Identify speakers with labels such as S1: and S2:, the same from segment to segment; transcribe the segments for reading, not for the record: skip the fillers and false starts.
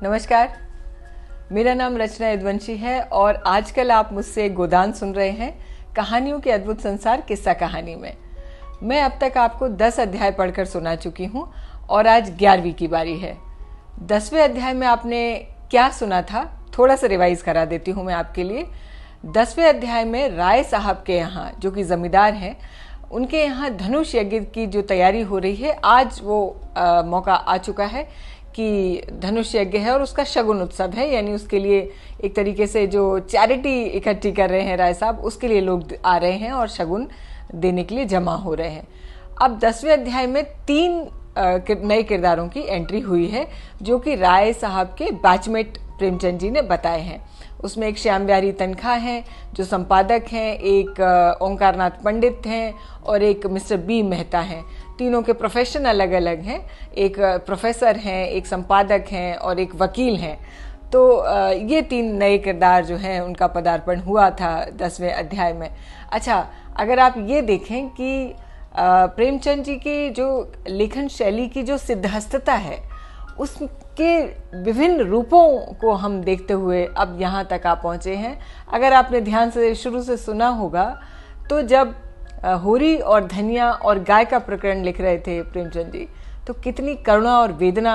S1: नमस्कार, मेरा नाम रचना यदुवंशी है और आजकल आप मुझसे गोदान सुन रहे हैं कहानियों के अद्भुत संसार किस्सा कहानी में। मैं अब तक आपको 10 अध्याय पढ़कर सुना चुकी हूँ और आज 11वीं की बारी है। 10वें अध्याय में आपने क्या सुना था, थोड़ा सा रिवाइज करा देती हूँ मैं आपके लिए। 10वें अध्याय में राय साहब के यहाँ, जो कि जमींदार हैं, उनके यहाँ धनुष यज्ञ की जो तैयारी हो रही है, आज वो मौका आ चुका है कि धनुष यज्ञ है और उसका शगुन उत्सव है, यानी उसके लिए एक तरीके से जो चैरिटी इकट्ठी कर रहे हैं राय साहब, उसके लिए लोग आ रहे हैं और शगुन देने के लिए जमा हो रहे हैं। अब 10वें अध्याय में 3 नए किरदारों की एंट्री हुई है जो कि राय साहब के बैचमेट प्रेमचंद जी ने बताए हैं। उसमें एक श्याम बिहारी तनखा हैं जो संपादक हैं, एक ओंकारनाथ पंडित हैं और एक मिस्टर बी मेहता हैं। तीनों के प्रोफेशन अलग अलग हैं, एक प्रोफेसर हैं, एक संपादक हैं और एक वकील हैं। तो ये 3 नए किरदार जो हैं उनका पदार्पण हुआ था 10वें अध्याय में। अच्छा, अगर आप ये देखें कि प्रेमचंद जी की जो लेखन शैली की जो सिद्धहस्तता है, उसके विभिन्न रूपों को हम देखते हुए अब यहाँ तक आ पहुँचे हैं। अगर आपने ध्यान से शुरू से सुना होगा तो जब होरी और धनिया और गाय का प्रकरण लिख रहे थे प्रेमचंद जी, तो कितनी करुणा और वेदना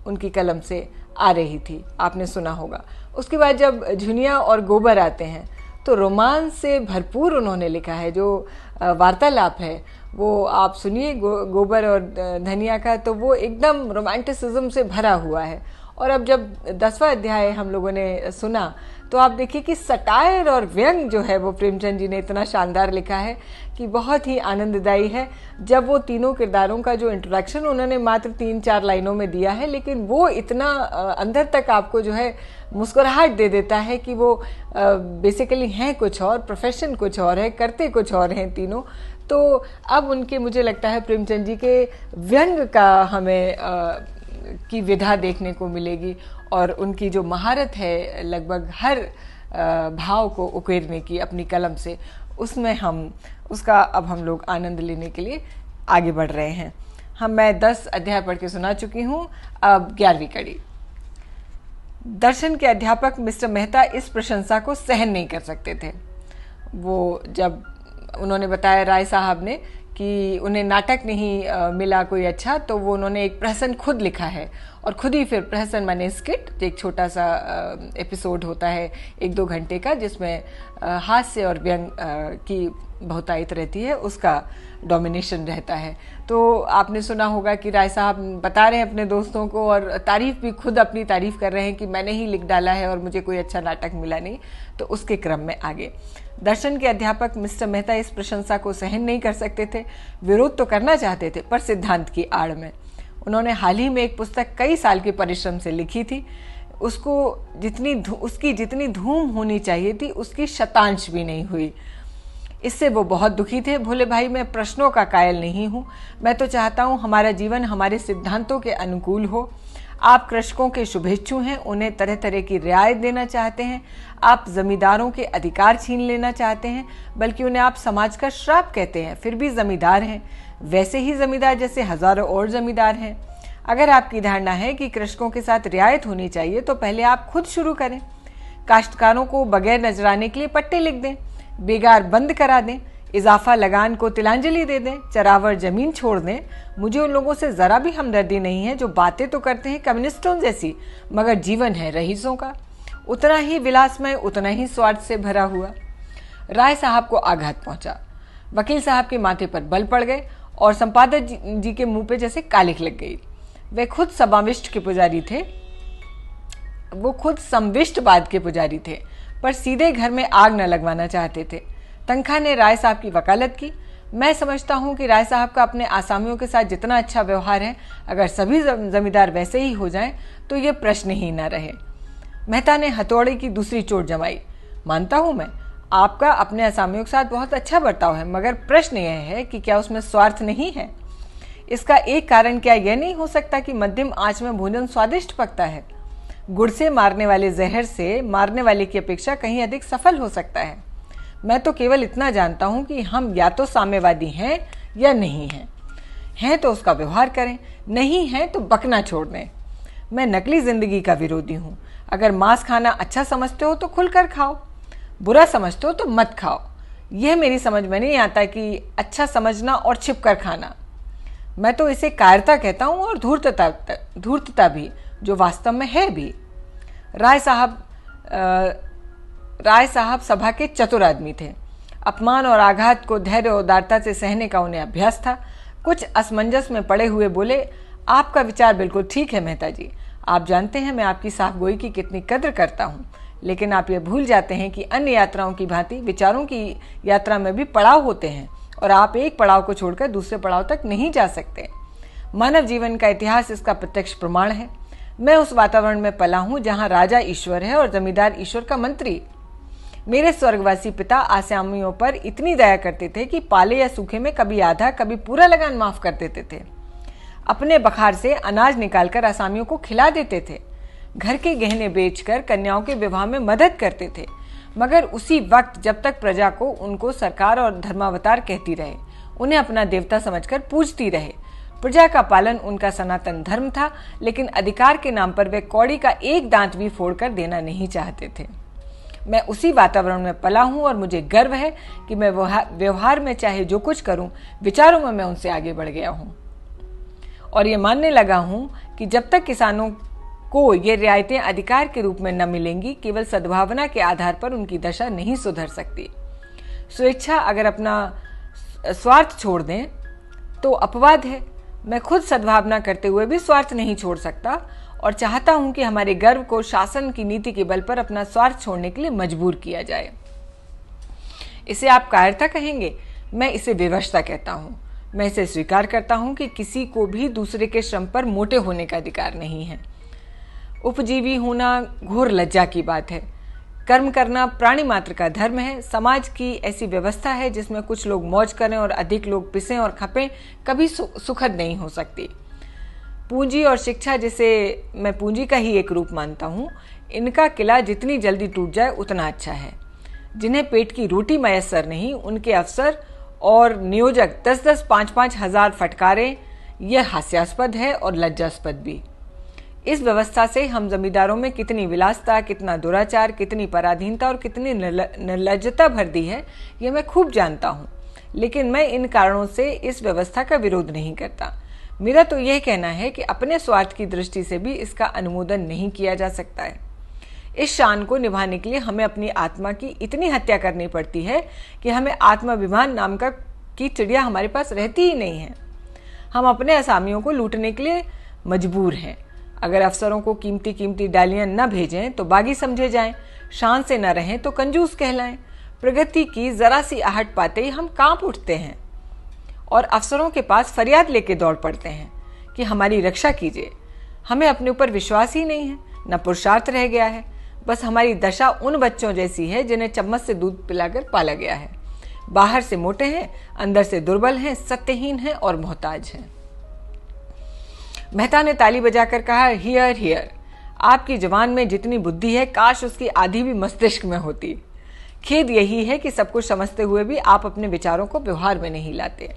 S1: उनकी कलम से आ रही थी, आपने सुना होगा। उसके बाद जब झुनिया और गोबर आते हैं तो रोमांस से भरपूर उन्होंने लिखा है। जो वार्तालाप है वो आप सुनिए गोबर और धनिया का, तो वो एकदम रोमांटिसिज्म से भरा हुआ है। और अब जब 10वां अध्याय हम लोगों ने सुना तो आप देखिए कि सटायर और व्यंग जो है वो प्रेमचंद जी ने इतना शानदार लिखा है कि बहुत ही आनंददायी है। जब वो तीनों किरदारों का जो इंट्रोडक्शन उन्होंने मात्र 3-4 लाइनों में दिया है, लेकिन वो इतना अंदर तक आपको जो है मुस्कुराहट दे देता है कि वो बेसिकली हैं कुछ और, प्रोफेशन कुछ और है, करते कुछ और हैं तीनों। तो अब उनके, मुझे लगता है प्रेमचंद जी के व्यंग का हमें की विधा देखने को मिलेगी और उनकी जो महारत है लगभग हर भाव को उकेरने की अपनी कलम से, उसमें अब हम लोग आनंद लेने के लिए आगे बढ़ रहे हैं। मैं 10 अध्याय पढ़ के सुना चुकी हूँ, अब 11वीं कड़ी। दर्शन के अध्यापक मिस्टर मेहता इस प्रशंसा को सहन नहीं कर सकते थे। वो जब उन्होंने बताया राय साहब ने कि उन्हें नाटक नहीं मिला कोई अच्छा, तो वो उन्होंने एक प्रहसन खुद लिखा है और खुद ही फिर प्रहसन माने स्किट, एक छोटा सा एपिसोड होता है 1-2 घंटे का, जिसमें हास्य और व्यंग की बहुतायत रहती है, उसका डोमिनेशन रहता है। तो आपने सुना होगा कि राय साहब बता रहे हैं अपने दोस्तों को और तारीफ भी, खुद अपनी तारीफ कर रहे हैं कि मैंने ही लिख डाला है और मुझे कोई अच्छा नाटक मिला नहीं। तो उसके क्रम में आगे दर्शन के अध्यापक मिस्टर मेहता इस प्रशंसा को सहन नहीं कर सकते थे। विरोध तो करना चाहते थे पर सिद्धांत की आड़ में। उन्होंने हाल ही में एक पुस्तक कई साल के परिश्रम से लिखी थी। उसकी जितनी धूम होनी चाहिए थी उसकी शतांश भी नहीं हुई। इससे वो बहुत दुखी थे। भोले भाई, मैं प्रश्नों का कायल नहीं हूँ। मैं तो चाहता हूँ हमारा जीवन हमारे सिद्धांतों के अनुकूल हो। आप कृषकों के शुभेच्छु हैं, उन्हें तरह तरह की रियायत देना चाहते हैं। आप जमींदारों के अधिकार छीन लेना चाहते हैं, बल्कि उन्हें आप समाज का श्राप कहते हैं। फिर भी जमींदार हैं, वैसे ही जमींदार जैसे हजारों और जमींदार हैं। अगर आपकी धारणा है कि कृषकों के साथ रियायत होनी चाहिए तो पहले आप खुद शुरू करें। काश्तकारों को बगैर नजराने के लिए पट्टे लिख दें, बेगार बंद करा दें, इजाफा लगान को तिलांजलि दे दें, चरावर जमीन छोड़ दें। मुझे उन लोगों से जरा भी हमदर्दी नहीं है जो बातें तो करते हैं कम्युनिस्टों जैसी, मगर जीवन है रईसों का, उतना ही विलासमय, उतना ही स्वार्थ से भरा हुआ। राय साहब को आघात पहुंचा। वकील साहब के माथे पर बल पड़ गए और संपादक जी के मुंह पे जैसे कालिख लग गई। वे खुद समाविष्ट के पुजारी थे, वो खुद संविष्टवाद के पुजारी थे, पर सीधे घर में आग न लगवाना चाहते थे। तनखा ने राय साहब की वकालत की। मैं समझता हूँ कि राय साहब का अपने आसामियों के साथ जितना अच्छा व्यवहार है, अगर सभी जमींदार वैसे ही हो जाएं तो ये प्रश्न ही न रहे। मेहता ने हथौड़े की दूसरी चोट जमाई। मानता हूँ मैं, आपका अपने आसामियों के साथ बहुत अच्छा बर्ताव है, मगर प्रश्न यह है कि क्या उसमें स्वार्थ नहीं है? इसका एक कारण क्या यह नहीं हो सकता कि मध्यम आंच में भोजन स्वादिष्ट पकता है? गुड़ से मारने वाले जहर से मारने वाले की अपेक्षा कहीं अधिक सफल हो सकता है। मैं तो केवल इतना जानता हूं कि हम या तो साम्यवादी हैं या नहीं हैं। हैं तो उसका व्यवहार करें, नहीं हैं तो बकना छोड़ दें। मैं नकली जिंदगी का विरोधी हूँ। अगर मांस खाना अच्छा समझते हो तो खुलकर खाओ, बुरा समझते हो तो मत खाओ। यह मेरी समझ में नहीं आता कि अच्छा समझना और छिपकर खाना। मैं तो इसे कायरता कहता हूँ और धूर्तता भी, जो वास्तव में है भी। राय साहब सभा के चतुर आदमी थे। अपमान और आघात को धैर्य और उदारता से सहने का उन्हें अभ्यास था। कुछ असमंजस में पड़े हुए बोले, आपका विचार बिल्कुल ठीक है मेहता जी। आप जानते हैं मैं आपकी साफगोई की कितनी कद्र करता हूँ, लेकिन आप ये भूल जाते हैं कि अन्य यात्राओं की भांति विचारों की यात्रा में भी पड़ाव होते हैं और आप एक पड़ाव को छोड़कर दूसरे पड़ाव तक नहीं जा सकते। मानव जीवन का इतिहास इसका प्रत्यक्ष प्रमाण है। मैं उस वातावरण में पला हूँ जहाँ राजा ईश्वर है और जमींदार ईश्वर का मंत्री। मेरे स्वर्गवासी पिता आसामियों पर इतनी दया करते थे कि पाले या सूखे में कभी आधा कभी पूरा लगान माफ कर देते थे। अपने बखार से अनाज निकालकर आसामियों को खिला देते थे। घर के गहने बेचकर कन्याओं के विवाह में मदद करते थे, मगर उसी वक्त जब तक प्रजा को उनको सरकार और धर्मावतार कहती रहे, उन्हें अपना देवता समझकर पूजती रहे। प्रजा का पालन उनका सनातन धर्म था, लेकिन अधिकार के नाम पर वे कौड़ी का एक दांत भी फोड़कर देना नहीं चाहते थे। मैं उसी वातावरण में पला हूँ और मुझे गर्व है कि मैं व्यवहार में चाहे जो कुछ करूँ, विचारों में मैं उनसे आगे बढ़ गया हूँ और ये मानने लगा हूँ कि जब तक किसानों को ये रियायतें अधिकार के रूप में न मिलेंगी, केवल सद्भावना के आधार पर उनकी दशा नहीं सुधर सकती। स्वेच्छा अगर अपना स्वार्थ छोड़ दें तो अपवाद है। मैं खुद सद्भावना करते हुए भी स्वार्थ नहीं छोड़ सकता और चाहता हूं कि हमारे गर्व को शासन की नीति के बल पर अपना स्वार्थ छोड़ने के लिए मजबूर किया जाए। इसे आप कायरता कहेंगे, मैं इसे विवशता कहता हूं। मैं इसे स्वीकार करता हूं कि किसी को भी दूसरे के श्रम पर मोटे होने का अधिकार नहीं है। उपजीवी होना घोर लज्जा की बात है। कर्म करना प्राणी मात्र का धर्म है। समाज की ऐसी व्यवस्था है जिसमें कुछ लोग मौज करें और अधिक लोग पिसें और खपें, कभी सुखद नहीं हो सकती। पूंजी और शिक्षा, जिसे मैं पूंजी का ही एक रूप मानता हूँ, इनका किला जितनी जल्दी टूट जाए उतना अच्छा है। जिन्हें पेट की रोटी मयस्सर नहीं, उनके अफसर और नियोजक 10-10, 5-5 हजार फटकारें, यह हास्यास्पद है और लज्जास्पद भी। इस व्यवस्था से हम जमींदारों में कितनी विलासता, कितना दुराचार, कितनी पराधीनता और कितनी निर्लज्जता भर दी है, ये मैं खूब जानता हूँ। लेकिन मैं इन कारणों से इस व्यवस्था का विरोध नहीं करता। मेरा तो यह कहना है कि अपने स्वार्थ की दृष्टि से भी इसका अनुमोदन नहीं किया जा सकता है। इस शान को निभाने के लिए हमें अपनी आत्मा की इतनी हत्या करनी पड़ती है कि हमें आत्माभिमान नाम की चिड़िया हमारे पास रहती ही नहीं है। हम अपने असामियों को लूटने के लिए मजबूर हैं। अगर अफसरों को कीमती कीमती डालियां न भेजें तो बागी समझे जाएं, शान से न रहें तो कंजूस कहलाएं। प्रगति की जरा सी आहट पाते ही हम कांप उठते हैं और अफसरों के पास फरियाद लेके दौड़ पड़ते हैं कि हमारी रक्षा कीजिए। हमें अपने ऊपर विश्वास ही नहीं है, न पुरुषार्थ रह गया है। बस हमारी दशा उन बच्चों जैसी है जिन्हें चम्मच से दूध पिलाकर पाला गया है। बाहर से मोटे हैं, अंदर से दुर्बल हैं, सत्यहीन हैं और मोहताज हैं। मेहता ने ताली बजाकर कहा, हियर हियर। आपकी जवान में जितनी बुद्धि है, काश उसकी आधी भी मस्तिष्क में होती। खेद यही है कि सब कुछ समझते हुए भी आप अपने विचारों को व्यवहार में नहीं लाते।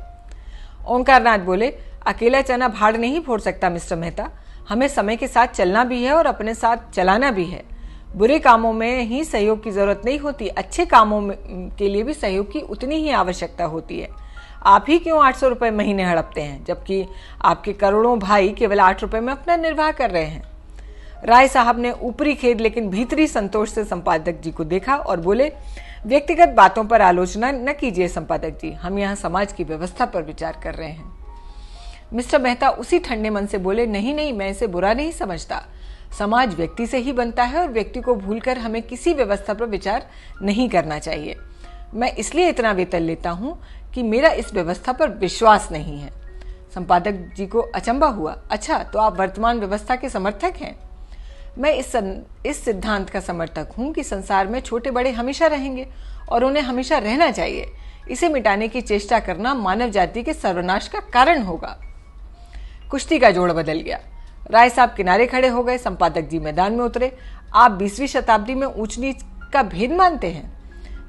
S1: ओंकारनाथ बोले, अकेला चना भाड़ नहीं फोड़ सकता मिस्टर मेहता। हमें समय के साथ चलना भी है और अपने साथ चलाना भी है। बुरे कामों में ही सहयोग की जरूरत नहीं होती, अच्छे कामों के लिए भी सहयोग की उतनी ही आवश्यकता होती है। आप ही क्यों 800 रुपये महीने हड़पते हैं, जबकि आपके करोड़ों भाई केवल 8 रुपये में अपना निर्वाह कर रहे हैं। राय साहब ने ऊपरी खेद लेकिन भीतरी संतोष से संपादक जी को देखा और बोले, व्यक्तिगत बातों पर आलोचना न कीजिए संपादक जी, हम यहाँ समाज की व्यवस्था पर विचार कर रहे हैं। मिस्टर मेहता उसी ठंडे मन से बोले, नहीं नहीं, मैं इसे बुरा नहीं समझता। समाज व्यक्ति से ही बनता है और व्यक्ति को भूलकर हमें किसी व्यवस्था पर विचार नहीं करना चाहिए। मैं इसलिए इतना वेतन लेता हूँ कि मेरा इस व्यवस्था पर विश्वास नहीं है। संपादक जी को अचंभा हुआ, अच्छा तो आप वर्तमान व्यवस्था के समर्थक हैं? मैं इस सिद्धांत का समर्थक हूँ कि संसार में छोटे बड़े हमेशा रहेंगे और उन्हें हमेशा रहना चाहिए। इसे मिटाने की चेष्टा करना मानव जाति के सर्वनाश का कारण होगा। कुश्ती का जोड़ बदल गया। राय साहब किनारे खड़े हो गए, संपादक जी मैदान में उतरे। आप 20वीं शताब्दी में ऊंच नीच का भेद मानते हैं?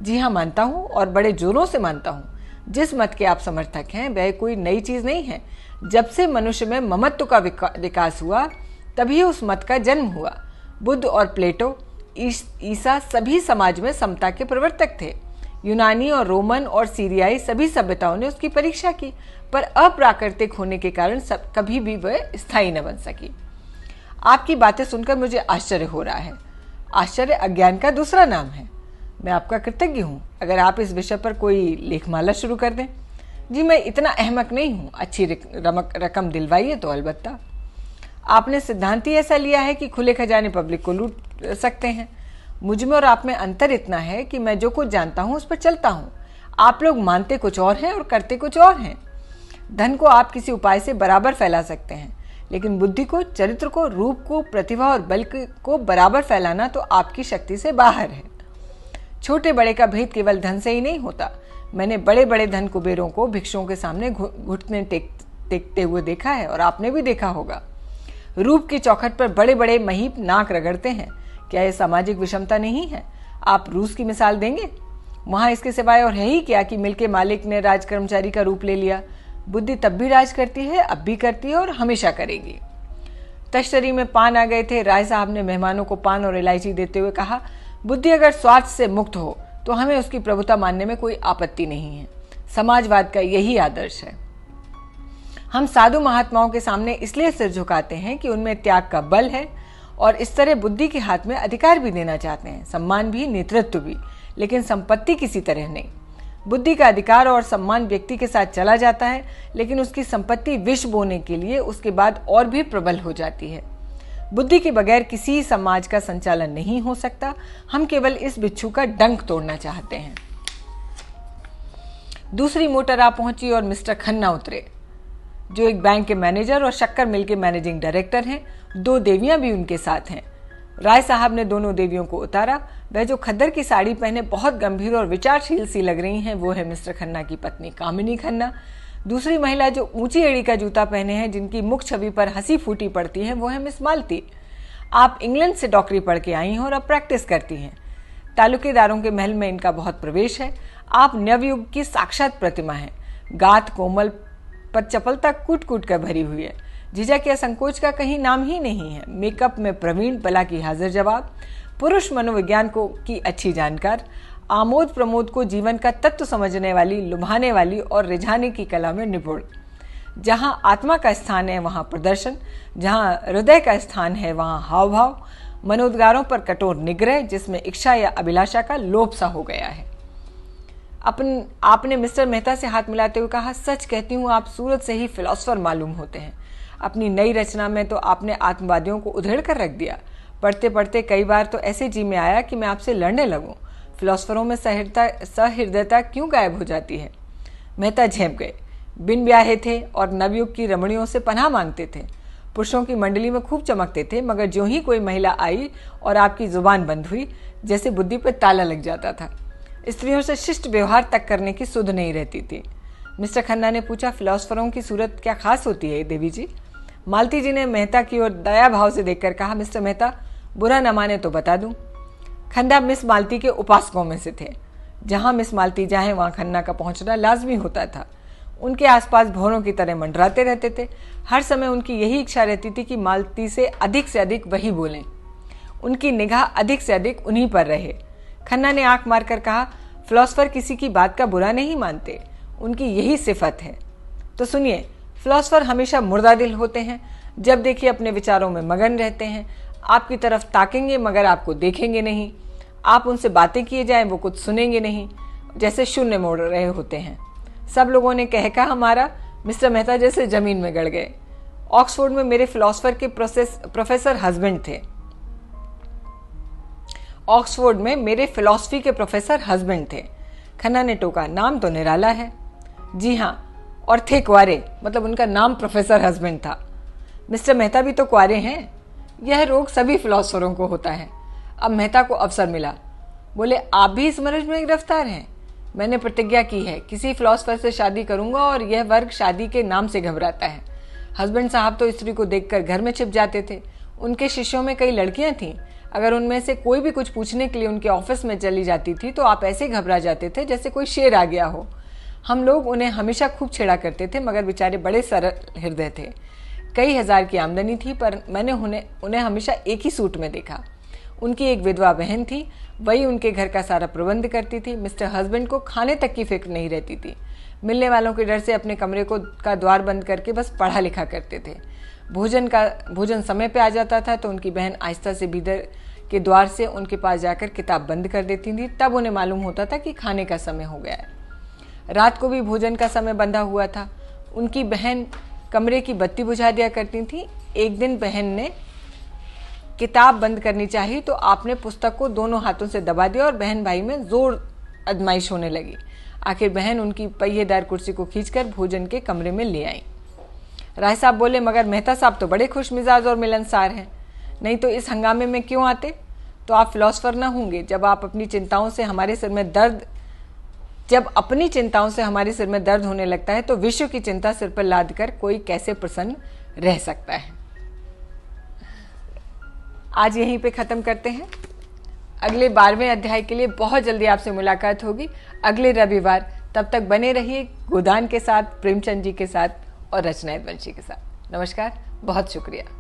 S1: जी हाँ, मानता हूँ और बड़े जोरों से मानता हूँ। जिस मत के आप समर्थक हैं वह कोई नई चीज नहीं है। जब से मनुष्य में ममत्व का विकास हुआ तभी उस मत का जन्म हुआ। बुद्ध और प्लेटो, ईसा सभी समाज में समता के प्रवर्तक थे। यूनानी और रोमन और सीरियाई सभी सभ्यताओं ने उसकी परीक्षा की, पर अप्राकृतिक होने के कारण कभी भी वह स्थायी न बन सकी। आपकी बातें सुनकर मुझे आश्चर्य हो रहा है। आश्चर्य अज्ञान का दूसरा नाम है। मैं आपका कृतज्ञ हूँ अगर आप इस विषय पर कोई लेखमाला शुरू कर दें। जी, मैं इतना अहमक नहीं हूँ। अच्छी रकम दिलवाइए तो अलबत्ता। आपने सिद्धांत ही ऐसा लिया है कि खुले खजाने पब्लिक को लूट सकते हैं। मुझ में और आप में अंतर इतना है कि मैं जो कुछ जानता हूँ उस पर चलता हूँ। आप लोग मानते कुछ और हैं और करते कुछ और हैं। धन को आप किसी उपाय से बराबर फैला सकते हैं, लेकिन बुद्धि को, चरित्र को, रूप को, प्रतिभा और बल को बराबर फैलाना तो आपकी शक्ति से बाहर है। छोटे बड़े का भेद केवल धन से ही नहीं होता। मैंने बड़े बड़े धन कुबेरों को भिक्षुओं के सामने घुटने टेकते हुए देखा है, और आपने भी देखा होगा। रूप की चौखट पर बड़े बड़े महीप नाक रगड़ते हैं। क्या यह सामाजिक विषमता नहीं है? आप रूस की मिसाल देंगे? वहां इसके सिवाय और है ही क्या कि मिल के मालिक ने राज कर्मचारी का रूप ले लिया। बुद्धि तब भी राज करती है, अब भी करती है और हमेशा करेगी। तश्तरी में पान आ गए थे। राय साहब ने मेहमानों को पान और इलायची देते हुए कहा, बुद्धि अगर स्वार्थ से मुक्त हो तो हमें उसकी प्रभुता मानने में कोई आपत्ति नहीं है। समाजवाद का यही आदर्श है। हम साधु महात्माओं के सामने इसलिए सिर झुकाते हैं कि उनमें त्याग का बल है, और इस तरह बुद्धि के हाथ में अधिकार भी देना चाहते हैं, सम्मान भी, नेतृत्व भी, लेकिन संपत्ति किसी तरह नहीं। बुद्धि का अधिकार और सम्मान व्यक्ति के साथ चला जाता है, लेकिन उसकी संपत्ति विष बोने के लिए उसके बाद और भी प्रबल हो जाती है। बुद्धि के बगैर किसी समाज का संचालन नहीं हो सकता। हम केवल इस बिच्छू का डंक तोड़ना चाहते हैं। दूसरी मोटर आ पहुंची और मिस्टर खन्ना उतरे, जो एक बैंक के मैनेजर और शक्कर मिल के मैनेजिंग डायरेक्टर हैं। 2 देवियां भी उनके साथ हैं। राय साहब ने दोनों देवियों को उतारा। वह जो खद्दर की साड़ी पहने बहुत गंभीर और विचारशील सी लग रही हैं, वो है मिस्टर खन्ना की पत्नी कामिनी खन्ना। दूसरी महिला जो ऊंची एड़ी का जूता पहने हैं, जिनकी मुख छवि पर हंसी फूटी पड़ती है, वो है मिस मालती। आप इंग्लैंड से डॉक्टरी पढ़ के आई हैं और अब प्रैक्टिस करती हैं। तालुकेदारों के महल में इनका बहुत प्रवेश है। आप नवयुग की साक्षात प्रतिमा हैं। गात कोमल पर चपलता कूट कूट कर भरी हुई है। झिझक या संकोच का कहीं नाम ही नहीं है। मेकअप में प्रवीण, बला की हाजिर जवाब, पुरुष मनोविज्ञान को की अच्छी जानकार, आमोद प्रमोद को जीवन का तत्व समझने वाली, लुभाने वाली और रिझाने की कला में निपुण। जहां आत्मा का स्थान है वहां प्रदर्शन, जहां हृदय का स्थान है वहां हाव भाव, मनोद्गारों पर कठोर निग्रह, जिसमें इच्छा या अभिलाषा का लोप सा हो गया है। आपने मिस्टर मेहता से हाथ मिलाते हुए कहा, सच कहती हूँ आप सूरत से ही फिलोसफर मालूम होते हैं। अपनी नई रचना में तो आपने आत्मवादियों को उधेड़ कर रख दिया। पढ़ते पढ़ते कई बार तो ऐसे जी में आया कि मैं आपसे लड़ने लगूं। फिलोसफरों में सहृदयता क्यों गायब हो जाती है? मेहता झेप गए। बिन ब्याहे थे और नवयुग की रमणियों से पनाह मांगते थे। पुरुषों की मंडली में खूब चमकते थे, मगर ज्यों ही कोई महिला आई और आपकी जुबान बंद हुई, जैसे बुद्धि पर ताला लग जाता था। स्त्रियों से शिष्ट व्यवहार तक करने की सुध नहीं रहती थी। मिस्टर खन्ना ने पूछा, फिलोसफरों की सूरत क्या खास होती है देवी जी? मालती जी ने मेहता की ओर दया भाव से देखकर कहा, मिस्टर मेहता, बुरा न माने तो बता दूं। खन्ना मिस मालती के उपासकों में से थे। जहां मिस मालती जाए वहां खन्ना का पहुंचना लाजमी होता था। उनके आसपास भौरों की तरह मंडराते रहते थे। हर समय उनकी यही इच्छा रहती थी कि मालती से अधिक वही बोलें, उनकी निगाह अधिक से अधिक उन्हीं पर रहे। खन्ना ने आंख मारकर कहा, फिलोसफर किसी की बात का बुरा नहीं मानते, उनकी यही सिफत है। तो सुनिए, फिलोसफर हमेशा मुर्दा दिल होते हैं। जब देखिए अपने विचारों में मगन रहते हैं। आपकी तरफ ताकेंगे मगर आपको देखेंगे नहीं। आप उनसे बातें किए जाएं वो कुछ सुनेंगे नहीं, जैसे शून्य मोड़ रहे होते हैं। सब लोगों ने कहा हमारा मिस्टर मेहता जैसे जमीन में गड़ गए। ऑक्सफोर्ड में मेरे फिलोसफर के प्रोफेसर हस्बैंड थे। ऑक्सफोर्ड में मेरे फिलॉसफी के प्रोफेसर हस्बैंड थे। खन्ना ने टोका, नाम तो निराला है। जी हाँ, और थे कुआरे, मतलब उनका नाम प्रोफेसर हस्बैंड था। मिस्टर मेहता भी तो कुआरे हैं। यह रोग सभी फिलोसफरों को होता है। अब मेहता को अवसर मिला। बोले, आप भी इस मर्ज में गिरफ्तार हैं? मैंने प्रतिज्ञा की है, किसी फिलोसफर से शादी करूंगा और यह वर्ग शादी के नाम से घबराता है। हस्बैंड साहब तो स्त्री को देखकर घर में छिप जाते थे। उनके शिष्यों में कई लड़कियां थीं। अगर उनमें से कोई भी कुछ पूछने के लिए उनके ऑफिस में चली जाती थी तो आप ऐसे घबरा जाते थे जैसे कोई शेर आ गया हो। हम लोग उन्हें हमेशा खूब छेड़ा करते थे, मगर बेचारे बड़े सरल हृदय थे। कई हजार की आमदनी थी, पर मैंने उन्हें हमेशा एक ही सूट में देखा। उनकी एक विधवा बहन थी, वही उनके घर का सारा प्रबंध करती थी। मिस्टर हस्बैंड को खाने तक की फिक्र नहीं रहती थी। मिलने वालों के डर से अपने कमरे का द्वार बंद करके बस पढ़ा लिखा करते थे। भोजन समय पे आ जाता था तो उनकी बहन आहिस्ता से भीतर के द्वार से उनके पास जाकर किताब बंद कर देती थी। तब उन्हें मालूम होता था कि खाने का समय हो गया है। रात को भी भोजन का समय बंधा हुआ था। उनकी बहन कमरे की बत्ती बुझा दिया करती थी। एक दिन बहन ने किताब बंद करनी चाहिए तो आपने पुस्तक को दोनों हाथों से दबा दिया और बहन भाई में जोर आजमाइश होने लगी। आखिर बहन उनकी पहिएदार कुर्सी को खींचकर भोजन के कमरे में ले आई। राय साहब बोले, मगर मेहता साहब तो बड़े खुश मिजाज और मिलनसार हैं, नहीं तो इस हंगामे में क्यों आते? तो आप फिलोसफर न होंगे। जब अपनी चिंताओं से हमारे सिर में दर्द होने लगता है तो विश्व की चिंता सिर पर लाद कर कोई कैसे प्रसन्न रह सकता है। आज यहीं पे खत्म करते हैं। अगले 12वें अध्याय के लिए बहुत जल्दी आपसे मुलाकात होगी अगले रविवार। तब तक बने रहिए गोदान के साथ, प्रेमचंद जी के साथ और रचना यदुवंशी के साथ। नमस्कार, बहुत शुक्रिया।